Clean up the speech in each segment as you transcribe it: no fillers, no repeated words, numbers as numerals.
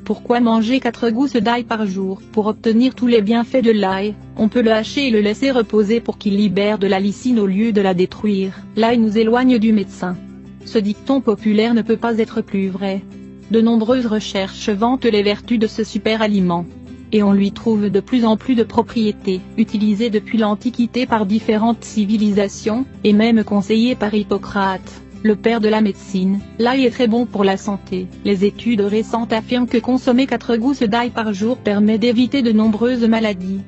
Pourquoi manger 4 gousses d'ail par jour? Pour obtenir tous les bienfaits de l'ail, on peut le hacher et le laisser reposer pour qu'il libère de la lysine au lieu de la détruire. L'ail nous éloigne du médecin. Ce dicton populaire ne peut pas être plus vrai. De nombreuses recherches vantent les vertus de ce super aliment. Et on lui trouve de plus en plus de propriétés, utilisées depuis l'Antiquité par différentes civilisations, et même conseillées par Hippocrate, le père de la médecine. L'ail est très bon pour la santé. Les études récentes affirment que consommer 4 gousses d'ail par jour permet d'éviter de nombreuses maladies.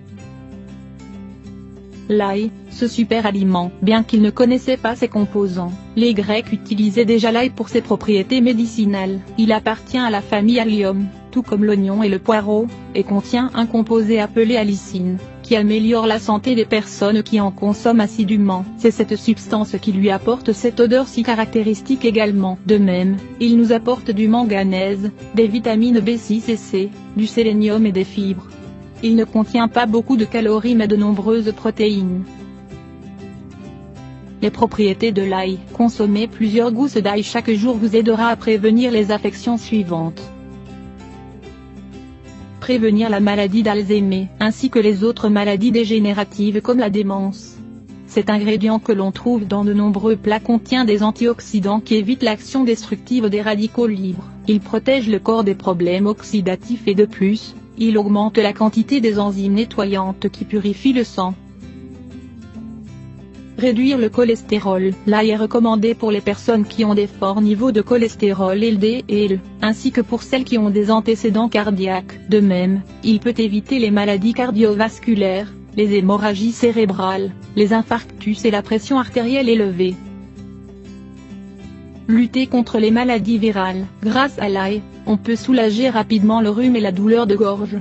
L'ail, ce super aliment, bien qu'ils ne connaissaient pas ses composants, les Grecs utilisaient déjà l'ail pour ses propriétés médicinales. Il appartient à la famille Allium, tout comme l'oignon et le poireau, et contient un composé appelé allicine, qui améliore la santé des personnes qui en consomment assidûment. C'est cette substance qui lui apporte cette odeur si caractéristique également. De même, il nous apporte du manganèse, des vitamines B6 et C, du sélénium et des fibres. Il ne contient pas beaucoup de calories mais de nombreuses protéines. Les propriétés de l'ail. Consommer plusieurs gousses d'ail chaque jour vous aidera à prévenir les affections suivantes. Prévenir la maladie d'Alzheimer, ainsi que les autres maladies dégénératives comme la démence. Cet ingrédient que l'on trouve dans de nombreux plats contient des antioxydants qui évitent l'action destructive des radicaux libres. Il protège le corps des problèmes oxydatifs et de plus, il augmente la quantité des enzymes nettoyantes qui purifient le sang. Réduire le cholestérol. L'ail est recommandé pour les personnes qui ont des forts niveaux de cholestérol LDL, ainsi que pour celles qui ont des antécédents cardiaques. De même, il peut éviter les maladies cardiovasculaires, les hémorragies cérébrales, les infarctus et la pression artérielle élevée. Lutter contre les maladies virales. Grâce à l'ail, on peut soulager rapidement le rhume et la douleur de gorge.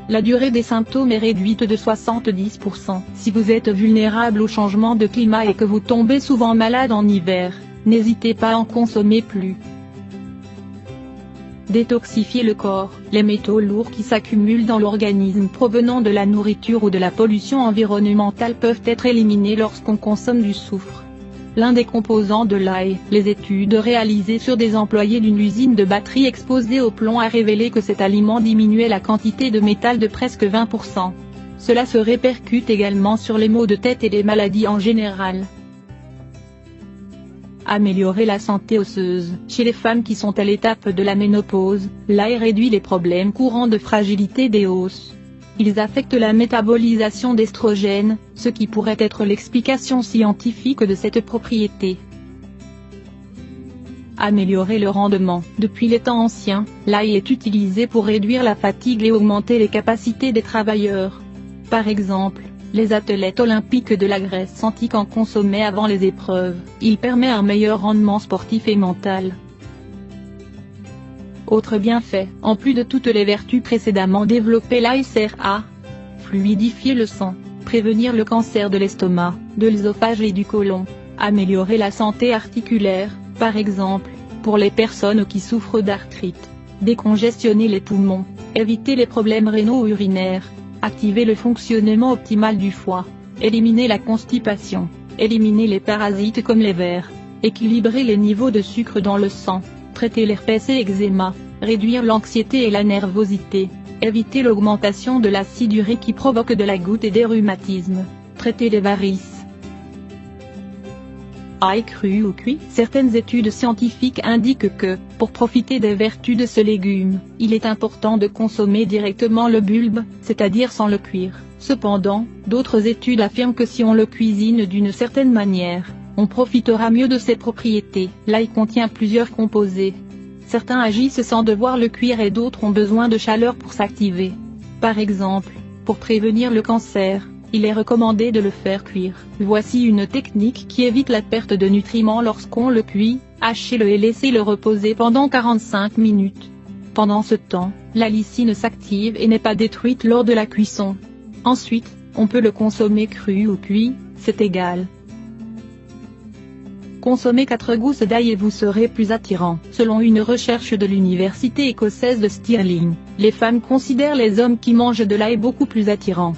La durée des symptômes est réduite de 70%. Si vous êtes vulnérable au changement de climat et que vous tombez souvent malade en hiver, n'hésitez pas à en consommer plus. Détoxifier le corps. Les métaux lourds qui s'accumulent dans l'organisme provenant de la nourriture ou de la pollution environnementale peuvent être éliminés lorsqu'on consomme du soufre. L'un des composants de l'ail. Les études réalisées sur des employés d'une usine de batterie exposée au plomb a révélé que cet aliment diminuait la quantité de métal de presque 20%. Cela se répercute également sur les maux de tête et les maladies en général. Améliorer la santé osseuse. Chez les femmes qui sont à l'étape de la ménopause, l'ail réduit les problèmes courants de fragilité des os. Ils affectent la métabolisation d'estrogènes, ce qui pourrait être l'explication scientifique de cette propriété. Améliorer le rendement. Depuis les temps anciens, l'ail est utilisé pour réduire la fatigue et augmenter les capacités des travailleurs. Par exemple, les athlètes olympiques de la Grèce antique en consommaient avant les épreuves. Il permet un meilleur rendement sportif et mental. Autre bienfait, en plus de toutes les vertus précédemment développées, l'ail sert à fluidifier le sang, prévenir le cancer de l'estomac, de l'œsophage et du côlon, améliorer la santé articulaire, par exemple, pour les personnes qui souffrent d'arthrite, décongestionner les poumons, éviter les problèmes rénaux ou urinaires, activer le fonctionnement optimal du foie, éliminer la constipation, éliminer les parasites comme les vers, équilibrer les niveaux de sucre dans le sang, traiter l'herpès et eczéma, réduire l'anxiété et la nervosité, éviter l'augmentation de l'acide urique qui provoque de la goutte et des rhumatismes, traiter les varices. Ail cru ou cuit. Certaines études scientifiques indiquent que, pour profiter des vertus de ce légume, il est important de consommer directement le bulbe, c'est-à-dire sans le cuire. Cependant, d'autres études affirment que si on le cuisine d'une certaine manière, on profitera mieux de ses propriétés. L'ail contient plusieurs composés. Certains agissent sans devoir le cuire et d'autres ont besoin de chaleur pour s'activer. Par exemple, pour prévenir le cancer, il est recommandé de le faire cuire. Voici une technique qui évite la perte de nutriments lorsqu'on le cuit. Hachez-le et laissez-le reposer pendant 45 minutes. Pendant ce temps, la lysine s'active et n'est pas détruite lors de la cuisson. Ensuite, on peut le consommer cru ou cuit, c'est égal. Consommez 4 gousses d'ail et vous serez plus attirant. Selon une recherche de l'université écossaise de Stirling, les femmes considèrent les hommes qui mangent de l'ail beaucoup plus attirants.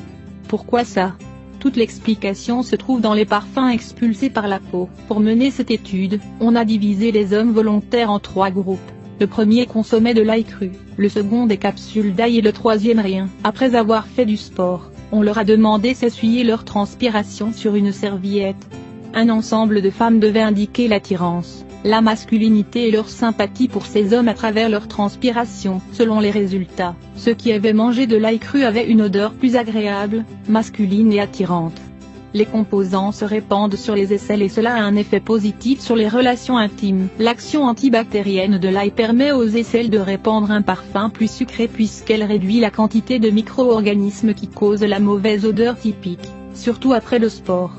Pourquoi ça? Toute l'explication se trouve dans les parfums expulsés par la peau. Pour mener cette étude, on a divisé les hommes volontaires en 3 groupes. Le premier consommait de l'ail cru, le second des capsules d'ail et le troisième rien. Après avoir fait du sport, on leur a demandé s'essuyer leur transpiration sur une serviette. Un ensemble de femmes devait indiquer l'attirance, la masculinité et leur sympathie pour ces hommes à travers leur transpiration. Selon les résultats, ceux qui avaient mangé de l'ail cru avaient une odeur plus agréable, masculine et attirante. Les composants se répandent sur les aisselles et cela a un effet positif sur les relations intimes. L'action antibactérienne de l'ail permet aux aisselles de répandre un parfum plus sucré puisqu'elle réduit la quantité de micro-organismes qui causent la mauvaise odeur typique, surtout après le sport.